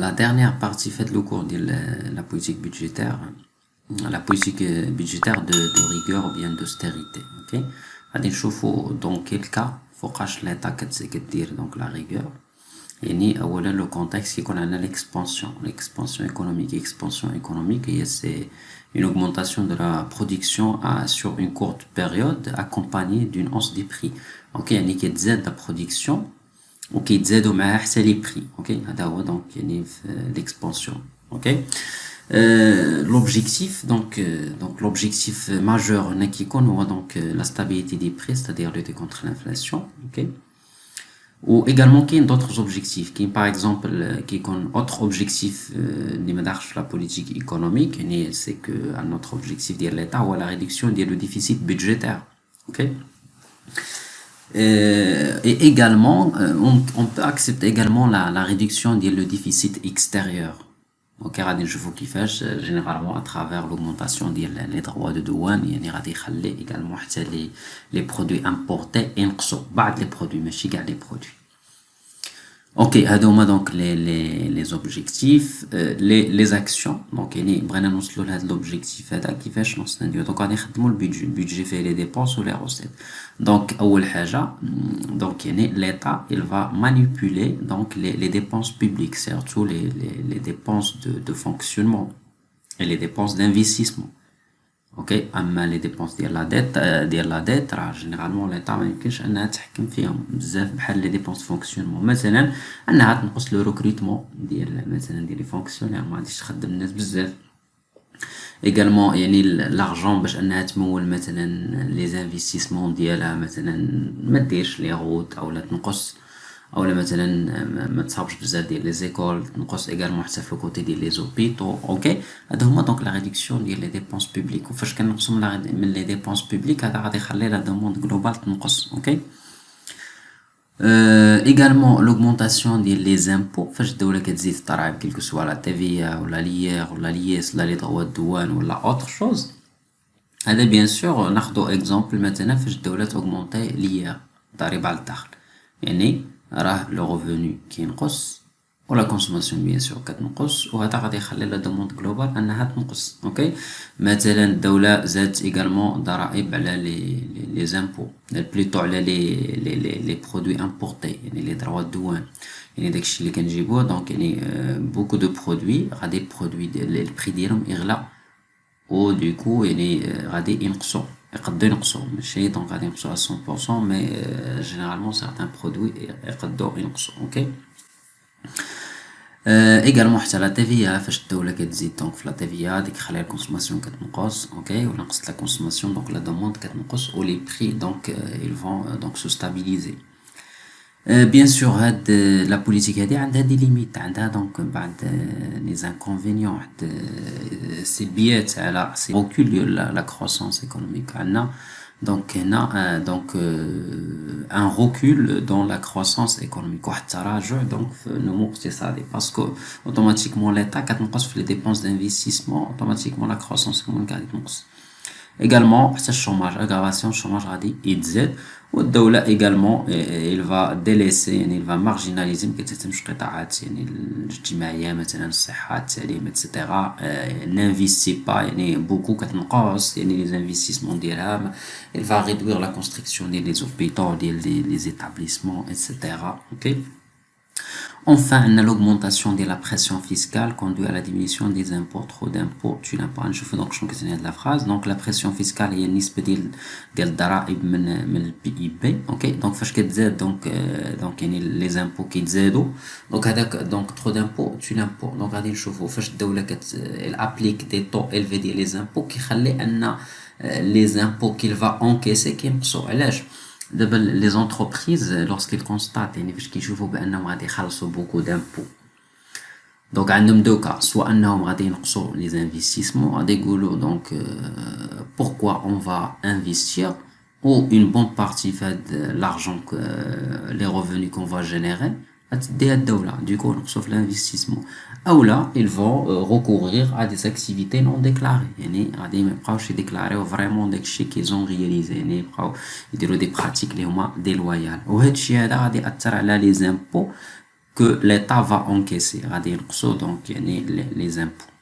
la dernière partie fait le cours de la politique budgétaire, de rigueur ou bien d'austérité. Ok, غادي نشوفوا dans quel cas فوقاش l'état كدير donc la rigueur. يعني اولا le contexte يكون عندنا l'expansion économique et c'est une augmentation de la production sur une courte période accompagnée d'une hausse des prix. ok يعني كتزاد la production وكيتزادوا معها حتى لي prix. ok هذا هو donc يعني l'expansion. ok l'objectif l'objectif majeur qui est donc la stabilité des prix, c'est-à-dire lutter contre l'inflation. ok ou également qu'il y a d'autres objectifs qui par exemple qui sont autre objectif de la politique économique, c'est que un autre objectif de l'État ou la réduction du déficit budgétaire. ok et également on peut accepter également la réduction du déficit extérieur. ok غادي نشوفوا كيفاش généralement à travers l'augmentation des droits de douane يعني غادي يخلي également حتى les produits importés ينقصوا بعض les produits ماشي كاع les produits. ok هادو هما donc les objectifs les actions. donc يعني بغينا نوصلوا لهاد l'objectif هذا كيفاش نوصلوا نديرو donc غادي نخدموا البيدجي فيه les dépenses ou les recettes. donc اول حاجه donc يعني l'état il va manipuler donc les dépenses publiques, surtout les dépenses de fonctionnement et les dépenses d'investissement. ok اما les dépenses ديال la dette راه généralement l'état ما يمكنش انها تحكم فيهم بزاف بحال les dépenses de fonctionnement. مثلا انها تنقص le recrutement ديال مثلا ديال les fonctionnaires ما غاديش تخدم الناس بزاف. également يعني l'argent باش انها تمول مثلا les investissements ديالها مثلا ما ديرش les routes او لا تنقص او لا مثلا ما تصاوبش بزاف ديال لي زيكول تنقص également حتى في الكوتي ديال لي زوبيتو. اوكي هذا هما دونك لا ريدكسيون ديال لي ديبونس بوبليك وفاش كنقصوا من لي ديبونس بوبليك هذا غادي يخلي لا دوموند جلوبال تنقص. اوكي également l'augmentation des impôts فاش الدوله كتزيد الضرائب كيلكو سوا لا TVA ولا ليير ولا ليس ولا لي droits de douane ولا autre chose. هذا بيان سور ناخذوا اكزامبل مثلا فاش الدوله تاغمونطي ليير ضريبه على الدخل يعني راه لو ريفوني كينقص ولا كونسوماسيون بيان سور كتنقص وهذا غادي يخلي لا دوموند جلوبال انها تنقص. اوكي مثلا الدوله زادت ايغالمون ضرائب على لي زامبو بلوتو على لي برودوي امبورتي يعني لي دروا دوان يعني داكشي اللي كنجيبوه دونك يعني بوكو دو برودوي غادي البرودوي البري ديالهم يغلى و دوكو يعني غادي ينقصوا يقدروا ينقصوا ماشي دونك غادي ينقصوا على 100% مي جينيرالمون سارتان برودوي يقدروا ينقصوا. اوكي également حتى لا TVA فاش الدوله كتزيد دونك في لا TVA ديك خلي الكونسوماسيون كتنقص. اوكي ولا نقصت لا كونسوماسيون دونك لا دوموند كتنقص و لي بري دونك ils vont donc se stabiliser. bien sûr هاد لا بوليتيك هادي عندها دي ليميت عندها دونك بعض لي انكونفينيون حتى سلبيات على سي recul لا كروسونس ايكونوميك عندنا donc هنا donc un recul dans la croissance économique واحد التراجع donc في النمو الاقتصادي باسكو اوتوماتيكمون ليتا كتنقص في لي ديبونس دانفستيسمون اوتوماتيكمون لا كروسونس ايكونوميك غادي تنقص. également حتى الشوماج اغافاسيون الشوماج غادي يتزاد والدوله également il va délaisser يعني il va marginaliser مكتهتمش قطاعات يعني الاجتماعيه مثلا الصحه التعليم etc. n'investit pas يعني بوكو كتنقص يعني لي انفستيسمون ديالها il va réduire la construction ديال les hôpitaux ديال les établissements etc. ok enfin l'augmentation de la pression fiscale conduit à la diminution des impôts. trop d'impôts tu n'as pas نشوف donc شنو كتعني هاد la phrase. donc la pression fiscale هي النسبه ديال الضرائب من البي اي بي. اوكي دونك فاش كتزاد دونك يعني لي زامبو كيتزادوا دونك هذاك دونك trop d'impôts tu l'impôt دونك غادي نشوفوا فاش الدوله ابليك دي طو الفي ديال لي زامبو كيخلي ان لي زامبو كيل فا انكيسي كينقصوا. علاش دابا لي زونتربريز لورسكيل كونستات يعني فاش كيشوفوا بانهم غادي يخلصوا بوكو دامبو دونك عندهم دو كا سواء انهم غادي ينقصوا لي انفستيسمون غادي يقولوا دونك pourquoi on va investir ou une bonne partie fait l'argent que les revenus qu'on va générer غتديها الدوله دوكو نقصوا في الانفستيسمون او لا ils vont recourir à des activités non déclarées يعني غادي ما يبقاوش يديكلاريو فريمون داكشي كيزون رياليزي يعني يبقاو يديروا دي براتيك اللي هما دي لويال وهذا الشيء هذا غادي ياثر على لي زامبو que l'État va encaisser غادي ينقصوا donc يعني les impôts